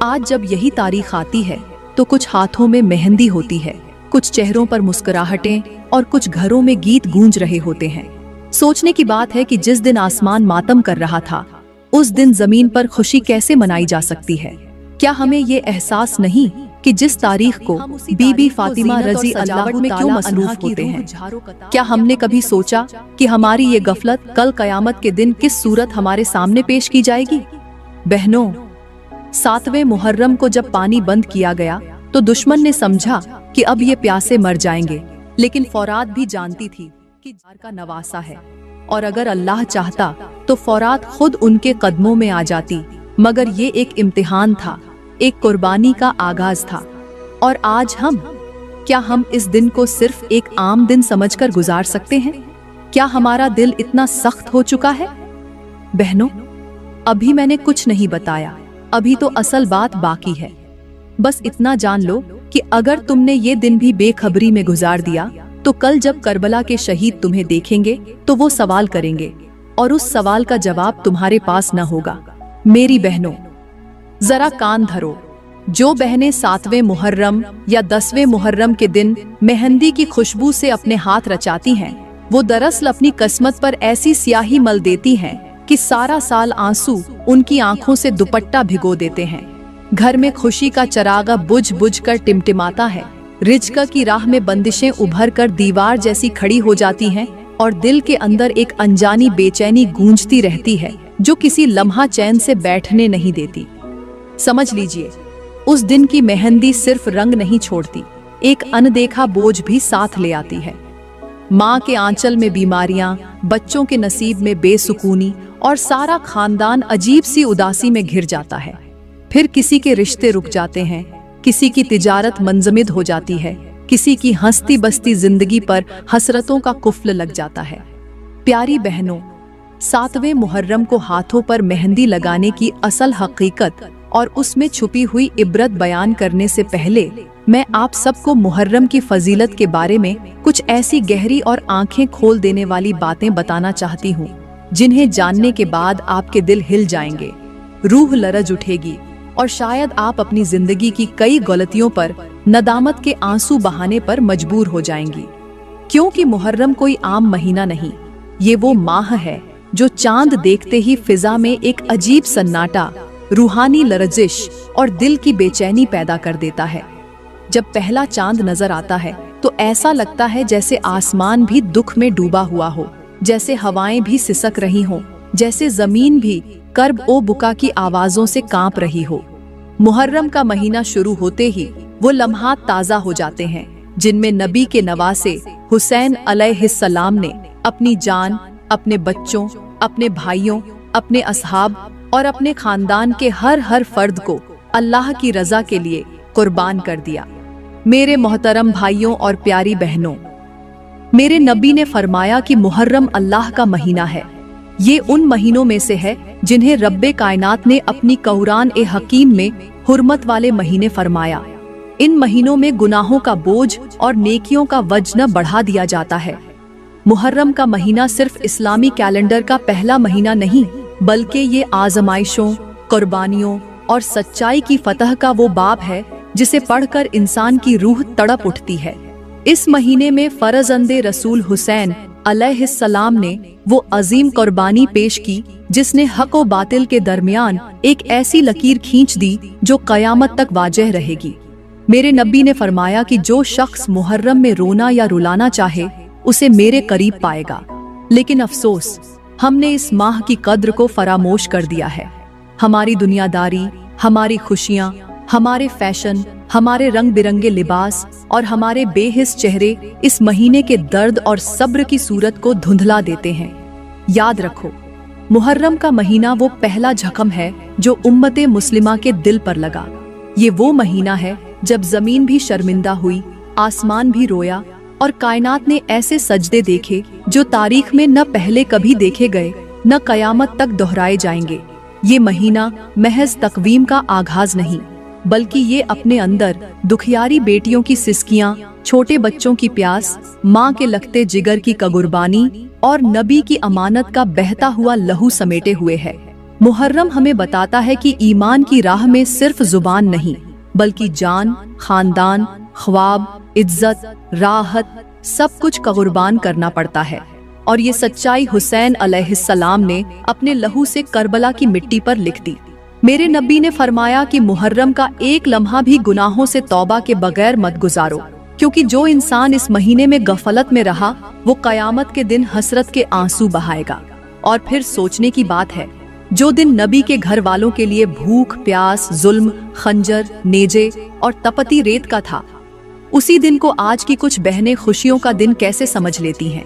आज जब यही तारीख आती है तो कुछ हाथों में मेहंदी होती है, कुछ चेहरों पर मुस्कुराहटें और कुछ घरों में गीत गूंज रहे होते हैं। सोचने की बात है कि जिस दिन आसमान मातम कर रहा था, उस दिन जमीन पर खुशी कैसे मनाई जा सकती है। क्या हमें ये एहसास नहीं कि जिस तारीख को बीबी फातिमा रजी अल्लाह में क्यों मसरूफ होते हैं? क्या हमने कभी सोचा कि हमारी ये गफलत कल कयामत के दिन किस सूरत हमारे सामने पेश की जाएगी? बहनों, 7वें मुहर्रम को जब पानी बंद किया गया तो दुश्मन ने समझा कि अब ये प्यासे मर जाएंगे, लेकिन फौरात भी जानती थी कि जार का नवासा है और अगर अल्लाह चाहता तो फौरात खुद उनके कदमों में आ जाती। मगर ये एक इम्तिहान था, एक कुर्बानी का आगाज था। और आज क्या हम इस दिन को सिर्फ एक आम दिन समझकर गुजार सकते हैं? क्या हमारा दिल इतना सख्त हो चुका है? बहनों, अभी मैंने कुछ नहीं बताया, अभी तो असल बात बाकी है। बस इतना जान लो कि अगर तुमने ये दिन भी बेखबरी में गुजार दिया तो कल जब करबला के शहीद तुम्हें देखेंगे तो वो सवाल करेंगे और उस सवाल का जवाब तुम्हारे पास न होगा। मेरी बहनों, जरा कान धरो। जो बहनें 7वें मुहर्रम या 10वें मुहर्रम के दिन मेहंदी की खुशबू से अपने हाथ रचाती हैं, वो दरअसल अपनी किस्मत पर ऐसी स्याही मल देती हैं कि सारा साल आंसू उनकी आंखों से दुपट्टा भिगो देते हैं। घर में खुशी का चरागा बुझ बुझ कर टिमटिमाता है, रिज्क की राह में बंदिशें उभर कर दीवार जैसी खड़ी हो जाती हैं और दिल के अंदर एक अनजानी बेचैनी गूंजती रहती है जो किसी लम्हा चैन से बैठने नहीं देती। समझ लीजिए, उस दिन की मेहंदी सिर्फ रंग नहीं छोड़ती, एक अनदेखा बोझ भी साथ ले आती है। माँ के आंचल में बीमारियां, बच्चों के नसीब में बेसुकूनी और सारा खानदान अजीब सी उदासी में घिर जाता है। फिर किसी के रिश्ते रुक जाते हैं, किसी की तिजारत मंजमिद हो जाती है, किसी की हंसती बसती जिंदगी पर हसरतों का कुफ्ल लग जाता है। प्यारी बहनों, 7वें मुहर्रम को हाथों पर मेहंदी लगाने की असल हकीकत और उसमें छुपी हुई इबरत बयान करने से पहले मैं आप सबको मुहर्रम की फजीलत के बारे में कुछ ऐसी गहरी और आंखें खोल देने वाली बातें बताना चाहती हूँ जिन्हें जानने के बाद आपके दिल हिल जाएंगे, रूह लरज उठेगी और शायद आप अपनी जिंदगी की कई गलतियों पर नदामत के आंसू बहाने पर मजबूर हो जाएंगी। क्योंकि मुहर्रम कोई आम महीना नहीं, ये वो माह है जो चांद देखते ही फिजा में एक अजीब सन्नाटा, रूहानी लरजिश और दिल की बेचैनी पैदा कर देता है। जब पहला चांद नजर आता है तो ऐसा लगता है जैसे आसमान भी दुख में डूबा हुआ हो, जैसे हवाएं भी सिसक रही हों, जैसे जमीन भी कर्ब ओ बुका की आवाजों से कांप रही हो। मुहर्रम का महीना शुरू होते ही वो लम्हात ताजा हो जाते हैं जिनमें नबी के नवासे हुसैन अलैहिस्सलाम ने अपनी जान, अपने बच्चों, अपने भाइयों, अपने असहाब और अपने खानदान के हर फर्द को अल्लाह की रजा के लिए कुर्बान कर दिया। मेरे मोहतरम भाइयों और प्यारी बहनों, मेरे नबी ने फरमाया कि मुहर्रम अल्लाह का महीना है। ये उन महीनों में से है जिन्हें रब्बे कायनात ने अपनी कुरान ए हकीम में हुर्मत वाले महीने फरमाया। इन महीनों में गुनाहों का बोझ और नेकियों का वजन बढ़ा दिया जाता है। मुहर्रम का महीना सिर्फ इस्लामी कैलेंडर का पहला महीना नहीं, बल्कि ये आजमाइशों, कुर्बानियों और सच्चाई की फतह का वो बाब है जिसे पढ़कर इंसान की रूह तड़प उठती है। इस महीने में फरजंदे रसूल हुसैन अलैहिस्सलाम ने वो अजीम कुर्बानी पेश की जिसने हक व बातिल के दरमियान एक ऐसी लकीर खींच दी जो कयामत तक वाजह रहेगी। मेरे नबी ने फरमाया कि जो शख्स मुहर्रम में रोना या रुलाना चाहे उसे मेरे करीब पाएगा। लेकिन अफसोस, हमने इस माह की कद्र को फरामोश कर दिया है। हमारी दुनियादारी, हमारी खुशियाँ, हमारे फैशन, हमारे रंग बिरंगे लिबास और हमारे बेहिस चेहरे इस महीने के दर्द और सब्र की सूरत को धुंधला देते हैं। याद रखो, मुहर्रम का महीना वो पहला जख्म है जो उम्मते मुस्लिमा के दिल पर लगा। ये वो महीना है जब जमीन भी शर्मिंदा हुई, आसमान भी रोया और कायनात ने ऐसे सजदे देखे जो तारीख में न पहले कभी देखे गए, न कयामत तक दोहराए जाएंगे। ये महीना महज तकवीम का आगाज नहीं, बल्कि ये अपने अंदर दुखियारी बेटियों की सिसकियां, छोटे बच्चों की प्यास, माँ के लगते जिगर की कुर्बानी और नबी की अमानत का बहता हुआ लहू समेटे हुए है। मुहर्रम हमें बताता है कि ईमान की राह में सिर्फ जुबान नहीं बल्कि जान, खानदान, ख्वाब, इज्जत, राहत सब कुछ का कुर्बान करना पड़ता है। और ये सच्चाई हुसैन अलैहिस्सलाम ने अपने लहू से करबला की मिट्टी पर लिख दी। मेरे नबी ने फरमाया कि मुहर्रम का एक लम्हा भी गुनाहों से तौबा के बगैर मत गुजारो, क्योंकि जो इंसान इस महीने में गफलत में रहा वो कयामत के दिन हसरत के आंसू बहाएगा। और फिर सोचने की बात है, जो दिन नबी के घर वालों के लिए भूख, प्यास, जुल्म, खंजर, नेजे और तपती रेत का था, उसी दिन को आज की कुछ बहनें खुशियों का दिन कैसे समझ लेती हैं?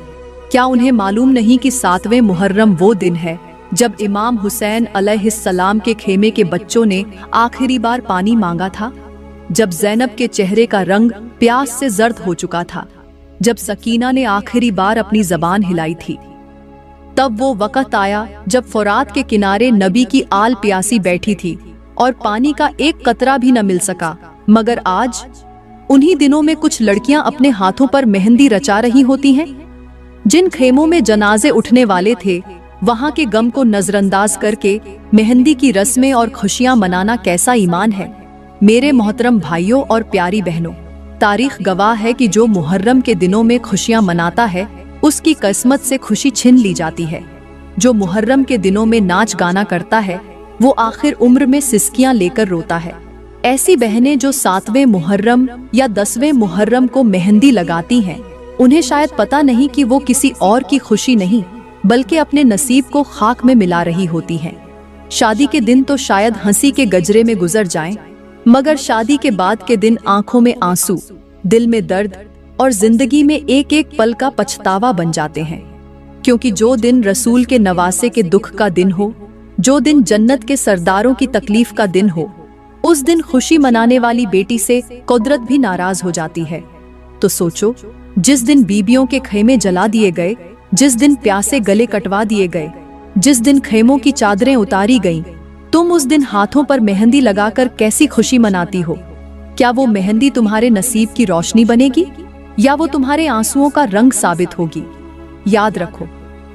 क्या उन्हें मालूम नहीं कि 7वें मुहर्रम वो दिन है जब इमाम हुसैन अलैहिस्सलाम के खेमे के बच्चों ने आखिरी बार पानी मांगा था, जब ज़ैनब के चेहरे का रंग प्यास से जर्द हो चुका था, जब सकीना ने आखिरी बार अपनी जबान हिलाई थी। तब वो वक्त आया जब फुरात के किनारे नबी की आल प्यासी बैठी थी और पानी का एक कतरा भी न मिल सका। मगर आज उन्हीं दिनों में कुछ लड़कियां अपने हाथों पर मेहंदी रचा रही होती हैं। जिन खेमों में जनाजे उठने वाले थे, वहां के गम को नजरअंदाज करके मेहंदी की रस्में और खुशियां मनाना कैसा ईमान है? मेरे मोहतरम भाइयों और प्यारी बहनों, तारीख गवाह है कि जो मुहर्रम के दिनों में खुशियां मनाता है उसकी किस्मत से खुशी छीन ली जाती है। जो मुहर्रम के दिनों में नाच गाना करता है वो आखिर उम्र में सिसकियां लेकर रोता है। ऐसी बहनें जो 7वें मुहर्रम या 10वें मुहर्रम को मेहंदी लगाती हैं, उन्हें शायद पता नहीं कि वो किसी और की खुशी नहीं बल्कि अपने नसीब को खाक में मिला रही होती हैं। शादी के दिन तो शायद हंसी के गजरे में गुजर जाएं, मगर शादी के बाद के दिन आंखों में आंसू, दिल में दर्द और जिंदगी में एक एक पल का पछतावा बन जाते हैं। क्योंकि जो दिन रसूल के नवासे के दुख का दिन हो, जो दिन जन्नत के सरदारों की तकलीफ का दिन हो, उस दिन खुशी मनाने वाली बेटी से कुदरत भी नाराज हो जाती है। तो सोचो, जिस दिन बीबियों के खेमे जला दिए गए, जिस दिन प्यासे गले कटवा दिए गए, जिस दिन खेमों की चादरें उतारी गईं, तुम उस दिन हाथों पर मेहंदी लगाकर कैसी खुशी मनाती हो? क्या वो मेहंदी तुम्हारे नसीब की रोशनी बनेगी या वो तुम्हारे आंसुओं का रंग साबित होगी? याद रखो,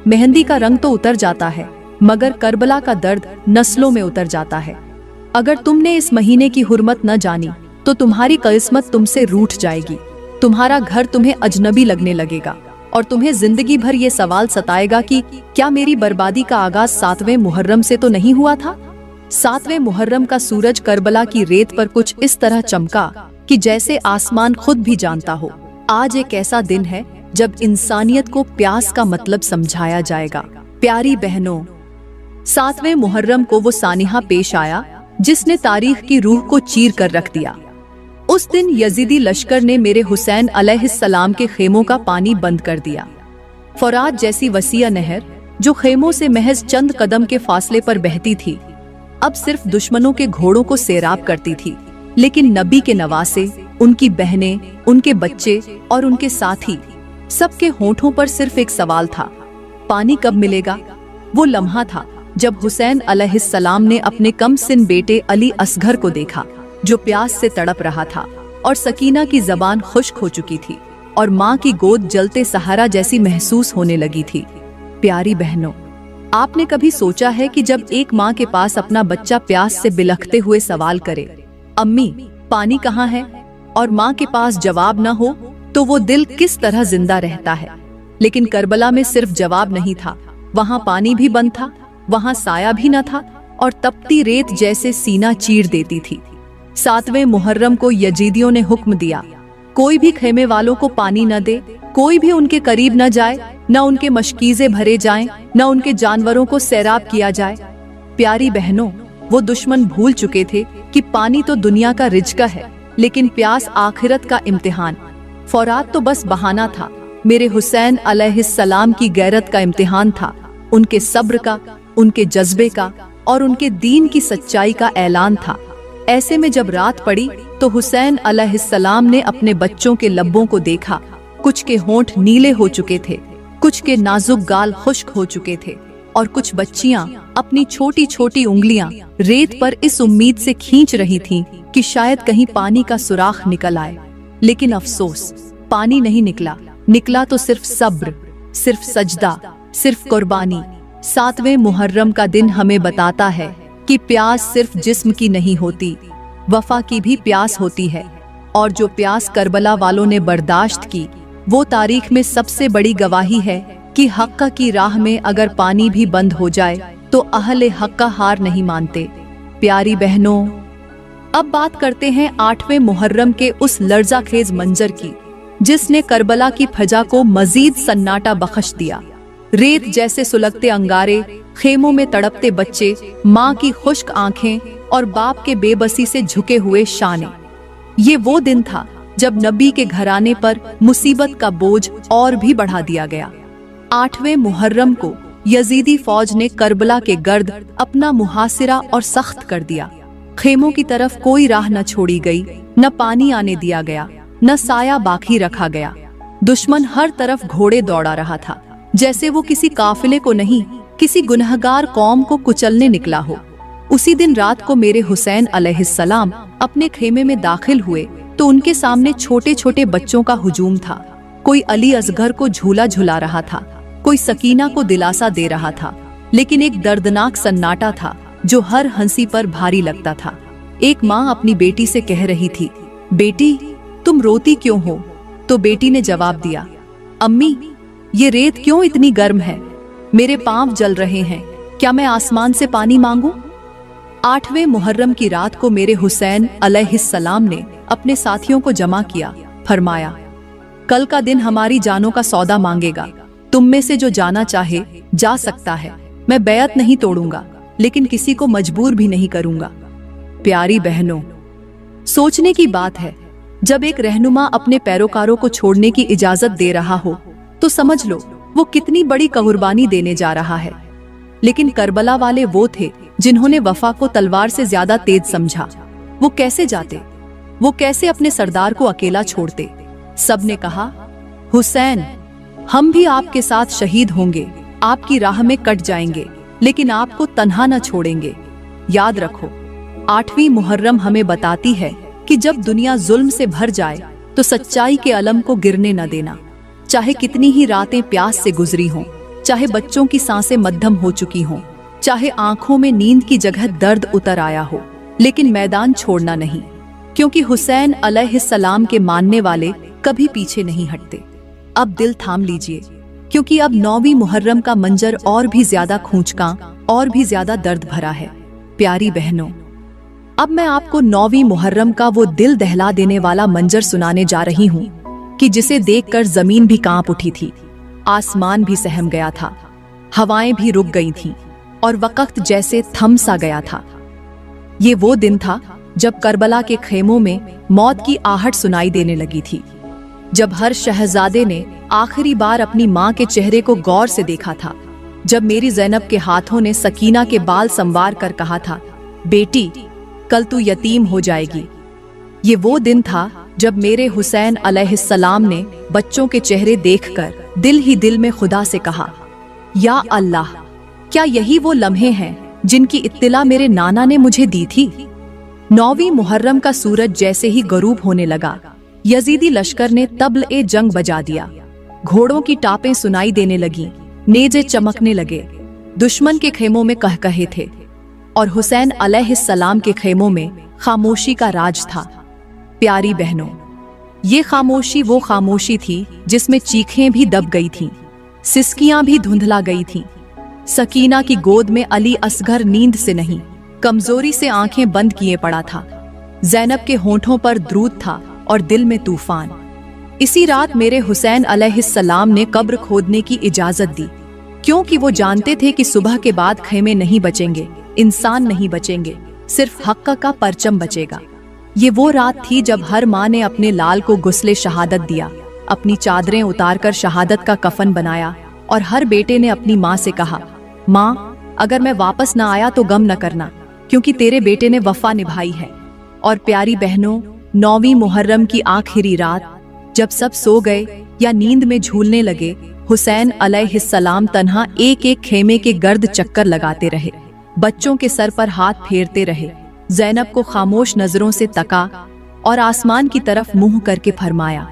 मेहंदी का रंग तो उतर जाता है, मगर करबला का दर्द नस्लों में उतर जाता है। अगर तुमने इस महीने की हुर्मत न जानी तो तुम्हारी किस्मत तुमसे रूठ जाएगी, तुम्हारा घर तुम्हें अजनबी लगने लगेगा और तुम्हें जिंदगी भर ये सवाल सताएगा कि क्या मेरी बर्बादी का आगाज 7वें मुहर्रम से तो नहीं हुआ था? 7वें मुहर्रम का सूरज करबला की रेत पर कुछ इस तरह चमका कि जैसे आसमान खुद भी जानता हो, आज एक ऐसा दिन है जब इंसानियत को प्यास का मतलब समझाया जाएगा। प्यारी बहनों, 7वें मुहर्रम को वो सानिहा पेश आया जिसने तारीख की रूह को चीर कर रख दिया। उस दिन यजीदी लश्कर ने मेरे हुसैन अलैहिस्सलाम के खेमों का पानी बंद कर दिया। फुरात जैसी वसीया नहर जो खेमों से महज चंद कदम के फासले पर बहती थी, अब सिर्फ दुश्मनों के घोड़ों को सैराब करती थी। लेकिन नबी के नवासे, उनकी बहनें, उनके बच्चे और उनके साथी, सबके होठों पर सिर्फ एक सवाल था, पानी कब मिलेगा? वो लम्हा था जब हुसैन अलैहिस्सलाम ने अपने कम सिन बेटे अली असगर को देखा जो प्यास से तड़प रहा था और सकीना की जबान खुश्क हो चुकी थी और माँ की गोद जलते सहारा जैसी महसूस होने लगी थी। प्यारी बहनों, आपने कभी सोचा है कि जब एक माँ के पास अपना बच्चा प्यास से बिलखते हुए सवाल करे, अम्मी पानी कहाँ है, और माँ के पास जवाब न हो तो वो दिल किस तरह जिंदा रहता है? लेकिन करबला में सिर्फ जवाब नहीं था, वहाँ पानी भी बंद था, वहाँ साया भी न था और तपती रेत जैसे सीना चीर देती थी। 7वें मुहर्रम को यजीदियों ने हुक्म दिया, कोई भी खेमे वालों को पानी न दे, कोई भी उनके करीब न जाए, न उनके मशकीज़े भरे जाएं, न उनके जानवरों को सैराब किया जाए। प्यारी बहनों, वो दुश्मन भूल चुके थे कि पानी तो दुनिया का रिज़्क़ है, लेकिन प्यास आखिरत का इम्तिहान। फौरात तो बस बहाना था, मेरे हुसैन अलैहिस्सलाम की गैरत का इम्तिहान था, उनके सब्र का, उनके जज्बे का और उनके दीन की सच्चाई का ऐलान था। ऐसे में जब रात पड़ी तो हुसैन अलैहिस्सलाम ने अपने बच्चों के लब्बों को देखा। कुछ के होंठ नीले हो चुके थे, कुछ के नाजुक गाल खुश्क हो चुके थे और कुछ बच्चियां अपनी छोटी छोटी उंगलियां रेत पर इस उम्मीद से खींच रही थीं कि शायद कहीं पानी का सुराख निकल आए। लेकिन अफसोस, पानी नहीं निकला। निकला तो सिर्फ सब्र, सिर्फ सजदा, सिर्फ कुर्बानी, 7वें मुहर्रम का दिन हमें बताता है कि प्यास सिर्फ जिस्म की नहीं होती, वफा की भी प्यास होती है। और जो प्यास करबला वालों ने बर्दाश्त की, वो तारीख में सबसे बड़ी गवाही है कि हक़ की राह में अगर पानी भी बंद हो जाए तो अहले हक़ का हार नहीं मानते। प्यारी बहनों, अब बात करते हैं 8वें मुहर्रम के उस लर्ज़ाखेज मंजर की, जिसने करबला की फजा को मजीद सन्नाटा बख्श दिया। रेत जैसे सुलगते अंगारे, खेमों में तड़पते बच्चे, माँ की खुश्क आंखें और बाप के बेबसी से झुके हुए शाने। ये वो दिन था जब नबी के घराने पर मुसीबत का बोझ और भी बढ़ा दिया गया। 8वें मुहर्रम को यजीदी फौज ने करबला के गर्द अपना मुहासिरा और सख्त कर दिया। खेमों की तरफ कोई राह न छोड़ी गई, न पानी आने दिया गया, न साया बाकी रखा गया। दुश्मन हर तरफ घोड़े दौड़ा रहा था, जैसे वो किसी काफिले को नहीं, किसी गुनहगार कौम को कुचलने निकला हो। उसी दिन रात को मेरे हुसैन अलैहिस्सलाम अपने खेमे में दाखिल हुए तो उनके सामने छोटे छोटे बच्चों का हुजूम था। कोई अली असगर को झूला झुला रहा था, कोई सकीना को दिलासा दे रहा था, लेकिन एक दर्दनाक सन्नाटा था जो हर हंसी पर भारी लगता था। एक माँ अपनी बेटी से कह रही थी, बेटी तुम रोती क्यों हो? तो बेटी ने जवाब दिया, अम्मी ये रेत क्यों इतनी गर्म है? मेरे पांव जल रहे हैं, क्या मैं आसमान से पानी मांगूं? 8वें मुहर्रम की रात को मेरे हुसैन अलैहिस्सलाम ने अपने साथियों को जमा किया, फरमाया, कल का दिन हमारी जानों का सौदा मांगेगा। तुम में से जो जाना चाहे जा सकता है। मैं बैत नहीं तोड़ूंगा, लेकिन किसी को मजबूर भी नहीं करूंगा। प्यारी बहनों, सोचने की बात है, जब एक रहनुमा अपने पैरोकारों को छोड़ने की इजाजत दे रहा हो तो समझ लो वो कितनी बड़ी कुर्बानी देने जा रहा है। लेकिन करबला वाले वो थे जिन्होंने वफा को तलवार से ज्यादा तेज समझा। वो कैसे जाते, वो कैसे अपने सरदार को अकेला छोड़ते? सबने कहा, हुसैन हम भी आपके साथ शहीद होंगे, आपकी राह में कट जाएंगे, लेकिन आपको तन्हा न छोड़ेंगे। याद रखो, 8वीं मुहर्रम हमें बताती है कि जब दुनिया जुल्म से भर जाए तो सच्चाई के अलम को गिरने न देना। चाहे कितनी ही रातें प्यास से गुजरी हों, चाहे बच्चों की सांसें मध्यम हो चुकी हों, चाहे आंखों में नींद की जगह दर्द उतर आया हो, लेकिन मैदान छोड़ना नहीं, क्योंकि हुसैन अलैहिस्सलाम के मानने वाले कभी पीछे नहीं हटते। अब दिल थाम लीजिए, क्योंकि अब 9वीं मुहर्रम का मंजर और भी ज्यादा खूंचकां और भी ज्यादा दर्द भरा है। प्यारी बहनों, अब मैं आपको 9वीं मुहर्रम का वो दिल दहला देने वाला मंजर सुनाने जा रही हूँ कि जिसे देखकर जमीन भी कांप उठी थी, आसमान भी सहम गया था, हवाएं भी रुक गई थीं और वक्त जैसे थम सा गया था। ये वो दिन था जब करबला के खेमों में मौत की आहट सुनाई देने लगी थी, जब हर शहजादे ने आखिरी बार अपनी माँ के चेहरे को गौर से देखा था, जब मेरी ज़ैनब के हाथों ने सकीना के बाल संवार कर कहा था, बेटी कल तू यतीम हो जाएगी। ये वो दिन था जब मेरे हुसैन अलैहिस्सलाम ने बच्चों के चेहरे देखकर दिल ही दिल में खुदा से कहा, या अल्लाह, क्या यही वो लम्हे हैं जिनकी इत्तिला मेरे नाना ने मुझे दी थी? 9वीं मुहर्रम का सूरज जैसे ही गरूब होने लगा, यजीदी लश्कर ने तब्ल ए जंग बजा दिया। घोड़ों की टापें सुनाई देने लगीं, नेजे चमकने लगे। दुश्मन के खेमों में कहकहे थे और हुसैन अलैहिस्सलाम के खेमों में खामोशी का राज था। प्यारी बहनों, ये खामोशी वो खामोशी थी जिसमें चीखें भी दब गई थीं, सिसकियां भी धुंधला गई थीं। सकीना की गोद में अली असगर नींद से नहीं, कमजोरी से आंखें बंद किए पड़ा था। ज़ैनब के होंठों पर द्रूद था और दिल में तूफान। इसी रात मेरे हुसैन अलैहिस्सलाम ने कब्र खोदने की इजाजत दी, क्योंकि वो जानते थे कि सुबह के बाद खेमे नहीं बचेंगे, इंसान नहीं बचेंगे, सिर्फ हक़ का परचम बचेगा। ये वो रात थी जब हर माँ ने अपने लाल को गुस्ले शहादत दिया, अपनी चादरें उतारकर शहादत का कफन बनाया, और हर बेटे ने अपनी माँ से कहा, माँ अगर मैं वापस न आया तो गम न करना, क्योंकि तेरे बेटे ने वफा निभाई है। और प्यारी बहनों, 9वीं मुहर्रम की आखिरी रात जब सब सो गए या नींद में झूलने लगे, हुसैन अलैहिस्सलाम तन्हा एक एक खेमे के गर्द चक्कर लगाते रहे, बच्चों के सर पर हाथ फेरते रहे, ज़ैनब को खामोश नजरों से तका और आसमान की तरफ मुंह करके फरमाया,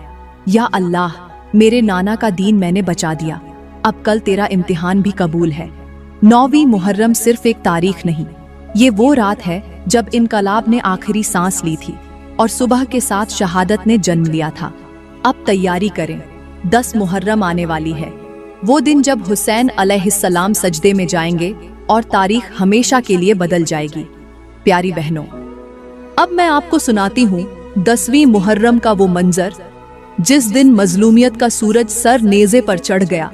या अल्लाह, मेरे नाना का दीन मैंने बचा दिया, अब कल तेरा इम्तिहान भी कबूल है। 9वीं मुहर्रम सिर्फ एक तारीख नहीं, ये वो रात है जब इनकलाब ने आखिरी सांस ली थी और सुबह के साथ शहादत ने जन्म लिया था। अब तैयारी करें, 10 मुहर्रम आने वाली है, वो दिन जब हुसैन अलैहिस्सलाम सजदे में जाएंगे और तारीख हमेशा के लिए बदल जाएगी। प्यारी बहनों, अब मैं आपको सुनाती हूँ 10वीं मुहर्रम का वो मंजर, जिस दिन मजलूमियत का सूरज सर नेज़े पर चढ़ गया,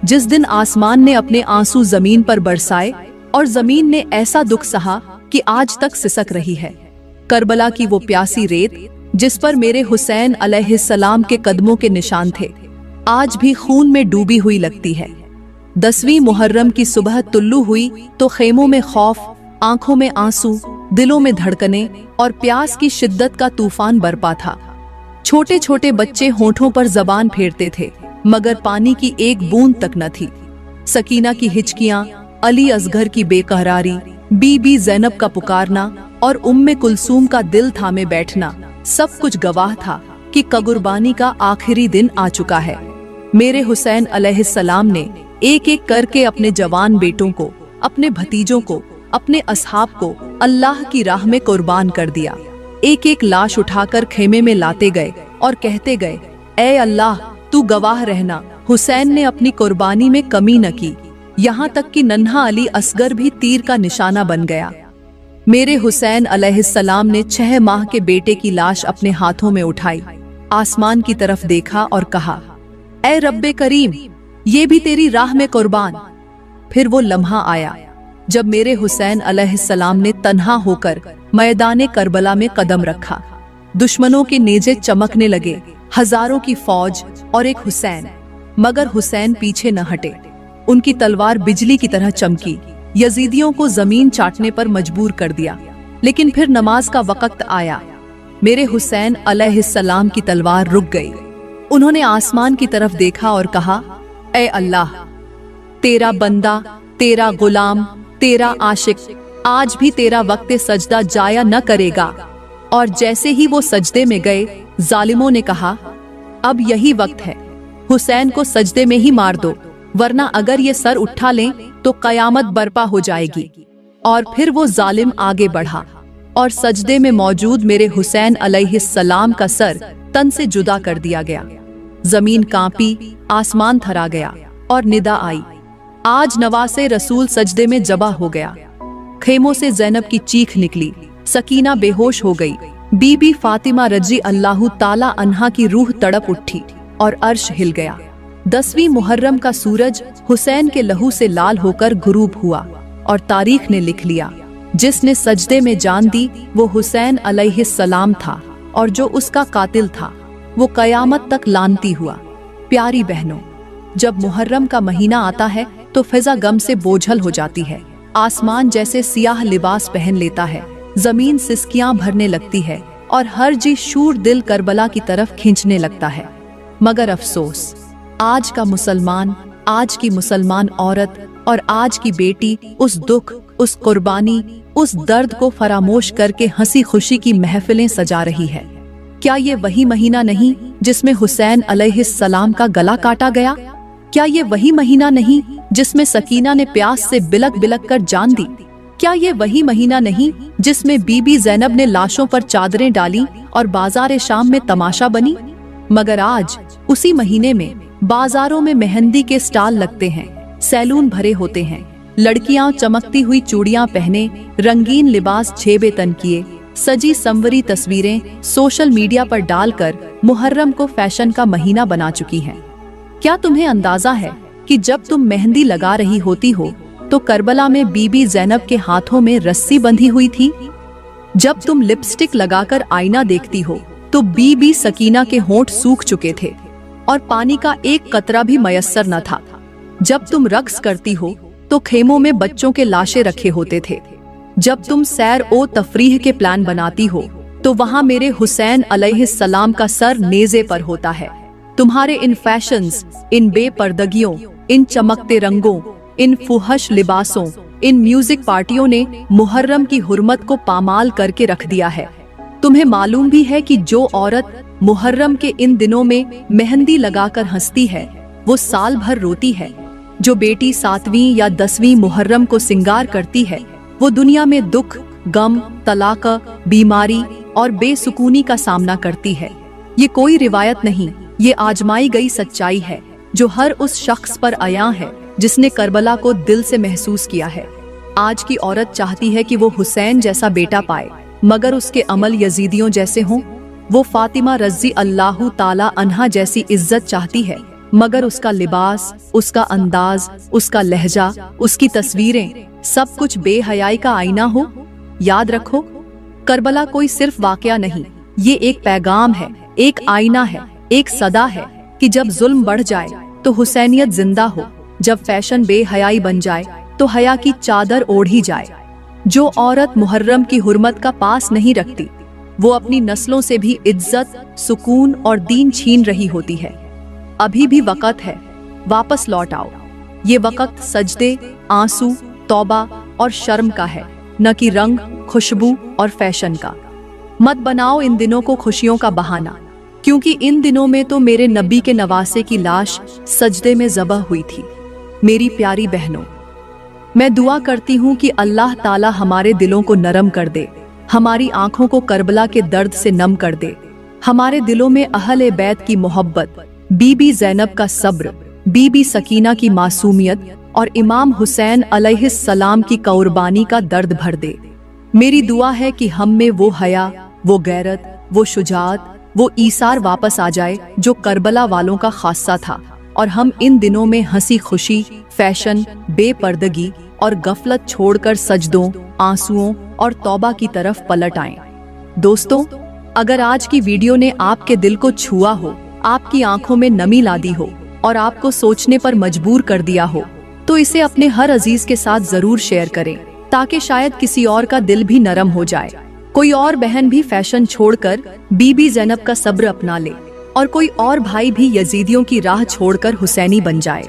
जिस दिन आसमान ने अपने आंसू जमीन पर बरसाए और जमीन ने ऐसा दुख सहा कि आज तक सिसक रही है। करबला की वो प्यासी रेत जिस पर मेरे हुसैन अलैहिस्सलाम के कदमों के निशान थे, आज भी खून में डूबी हुई लगती है। 10वीं मुहर्रम की सुबह तुल्लू हुई तो खेमों में खौफ, आंखों में आंसू, दिलों में धड़कने और प्यास की शिद्दत का तूफान बरपा था। छोटे छोटे बच्चे होठों पर जबान फेरते थे, मगर पानी की एक बूंद तक न थी। सकीना की हिचकियां, अली असगर की बेकरारी, बीबी ज़ैनब का पुकारना और उम्मे कुलसूम का दिल थामे बैठना, सब कुछ गवाह था कि कुर्बानी का आखिरी दिन आ चुका है। मेरे हुसैन अलैहिस्सलाम ने एक एक करके अपने जवान बेटों को, अपने भतीजों को, अपने असहाब को अल्लाह की राह में कुर्बान कर दिया। एक एक लाश उठाकर खेमे में लाते गए और कहते गए, ऐ अल्लाह तू गवाह रहना, हुसैन ने अपनी कुर्बानी में कमी न की। यहाँ तक कि नन्हा अली असगर भी तीर का निशाना बन गया। मेरे हुसैन अलैहिस्सलाम ने 6 माह के बेटे की लाश अपने हाथों में उठाई, आसमान की तरफ देखा और कहा, ऐ रब्बे करीम, ये भी तेरी राह में कुर्बान। फिर वो लम्हा आया जब मेरे हुसैन अलैहिस्सलाम ने तन्हा होकर मैदाने करबला में कदम रखा। दुश्मनों के नेजे चमकने लगे, हजारों की फौज और एक हुसैन, मगर हुसैन पीछे न हटे। उनकी तलवार बिजली की तरह चमकी, यजीदियों को जमीन चाटने पर मजबूर कर दिया। लेकिन फिर नमाज का वक्त आया, मेरे हुसैन अलैहिस्सलाम की तलवार रुक गई। उन्होंने आसमान की तरफ देखा और कहा, ऐ अल्लाह, तेरा बंदा, तेरा गुलाम, तेरा आशिक आज भी तेरा वक्त सजदा जाया न करेगा। और जैसे ही वो सजदे में गए, जालिमों ने कहा, अब यही वक्त है, हुसैन को सजदे में ही मार दो, वरना अगर ये सर उठा लें तो कयामत बर्पा हो जाएगी। और फिर वो जालिम आगे बढ़ा और सजदे में मौजूद मेरे हुसैन अलैहिस्सलाम का सर तन से जुदा कर दिया गया। जमीन कांपी, आसमान थरा गया और निदा आई, आज नवासे रसूल सजदे में जबा हो गया। खेमों से ज़ैनब की चीख निकली, सकीना बेहोश हो गई, बीबी फातिमा रजी अल्लाह ताला अन्हा की रूह तड़प उठी और अर्श हिल गया। 10वीं मुहर्रम का सूरज हुसैन के लहू से लाल होकर गुरूब हुआ और तारीख ने लिख लिया, जिसने सजदे में जान दी वो हुसैन अलैहिस्सलाम था और जो उसका कातिल था वो कयामत तक लानती हुआ। प्यारी बहनों, जब मुहर्रम का महीना आता है तो फिजा गम से बोझल हो जाती है। आसमान जैसे सियाह लिबास पहन लेता है, जमीन सिसकियां भरने लगती है और हर जी शूर दिल करबला की तरफ खींचने लगता है। मगर अफसोस, आज का मुसलमान, आज की मुसलमान औरत और आज की बेटी उस दुख, उस कुर्बानी, उस दर्द को फरामोश करके हंसी खुशी की महफिलें सजा रही है। क्या ये वही महीना नहीं जिसमें हुसैन अलैहिस्सलाम का गला काटा गया? क्या ये वही महीना नहीं जिसमें सकीना ने प्यास से बिलक बिलक कर जान दी? क्या ये वही महीना नहीं जिसमें बीबी ज़ैनब ने लाशों पर चादरें डाली और बाजार शाम में तमाशा बनी? मगर आज उसी महीने में बाजारों में मेहंदी के स्टॉल लगते हैं, सैलून भरे होते हैं, लड़कियां चमकती हुई चूड़ियां पहने, रंगीन लिबास छेबे तन किए, सजी संवरी तस्वीरें सोशल मीडिया पर डालकर मुहर्रम को फैशन का महीना बना चुकी हैं। क्या तुम्हें अंदाजा है कि जब तुम मेहंदी लगा रही होती हो तो करबला में बीबी ज़ैनब के हाथों में रस्सी बंधी हुई थी? जब तुम लिपस्टिक लगाकर आईना देखती हो तो बीबी सकीना के होंठ सूख चुके थे और पानी का एक कतरा भी मयस्सर न था। जब तुम रक्स करती हो तो खेमों में बच्चों के लाशें रखे होते थे। जब तुम सैर ओ तफरीह के प्लान बनाती हो तो वहां मेरे हुसैन अलैहिस्सलाम का सर नेज़े पर होता है। तुम्हारे इन फैशंस, इन बेपर्दगियों, इन चमकते रंगों, इन फुहश लिबासों, इन म्यूजिक पार्टियों ने मुहर्रम की हुर्मत को पामाल करके रख दिया है। तुम्हें मालूम भी है कि जो औरत मुहर्रम के इन दिनों में मेहंदी लगाकर हंसती है वो साल भर रोती है। जो बेटी 7वीं या 10वीं मुहर्रम को सिंगार करती है, वो दुनिया में दुख, गम, तलाक, बीमारी और बेसुकूनी का सामना करती है। ये कोई रिवायत नहीं, ये आजमाई गई सच्चाई है जो हर उस शख्स पर आया है जिसने करबला को दिल से महसूस किया है। आज की औरत चाहती है कि वो हुसैन जैसा बेटा पाए, मगर उसके अमल यजीदियों जैसे हों। वो फातिमा रज़ी अल्लाह ताला अन्हा जैसी इज्जत चाहती है, मगर उसका लिबास, उसका अंदाज, उसका लहजा, उसकी तस्वीरें, सब कुछ बेहयाई का आईना हो। याद रखो, करबला कोई सिर्फ वाकया नहीं, ये एक पैगाम है, एक आईना है, एक सदा है कि जब जुल्म बढ़ जाए तो हुसैनियत जिंदा हो, जब फैशन बेहयाई बन जाए तो हया की चादर ओढ़ी जाए। जो औरत मुहर्रम की हुर्मत का पास नहीं रखती, वो अपनी नस्लों से भी इज्जत, सुकून और दीन छीन रही होती है। अभी भी वक़्त है, वापस लौट आओ। ये वक़्त सजदे, आंसू, तौबा और शर्म का है, न कि रंग, खुशबू और फैशन का। मत बनाओ इन दिनों को खुशियों का बहाना, क्योंकि इन दिनों में तो मेरे नबी के नवासे की लाश सजदे में ज़बह हुई थी। मेरी प्यारी बहनों, मैं दुआ करती हूँ कि अल्लाह ताला हमारे दिलों को नरम कर दे, हमारी आंखों को करबला के दर्द से नम कर दे, हमारे दिलों में अहले बैत की मोहब्बत, बीबी ज़ैनब का सब्र, बीबी सकीना की मासूमियत और इमाम हुसैन अलैहिस्सलाम की कुर्बानी का दर्द भर दे। मेरी दुआ है कि हम में वो हया, वो गैरत, वो शुजाअत, वो ईसार वापस आ जाए जो करबला वालों का खासा था, और हम इन दिनों में हंसी खुशी, फैशन, बेपर्दगी और गफलत छोड़कर सजदों, आंसुओं और तौबा की तरफ पलट आएं। दोस्तों, अगर आज की वीडियो ने आपके दिल को छुआ हो, आपकी आंखों में नमी ला दी हो और आपको सोचने पर मजबूर कर दिया हो, तो इसे अपने हर अजीज के साथ जरूर शेयर करें, ताकि शायद किसी और का दिल भी नरम हो जाए। कोई और बहन भी फैशन छोड़कर बीबी ज़ैनब का सब्र अपना ले, और कोई और भाई भी यजीदियों की राह छोड़कर हुसैनी बन जाए।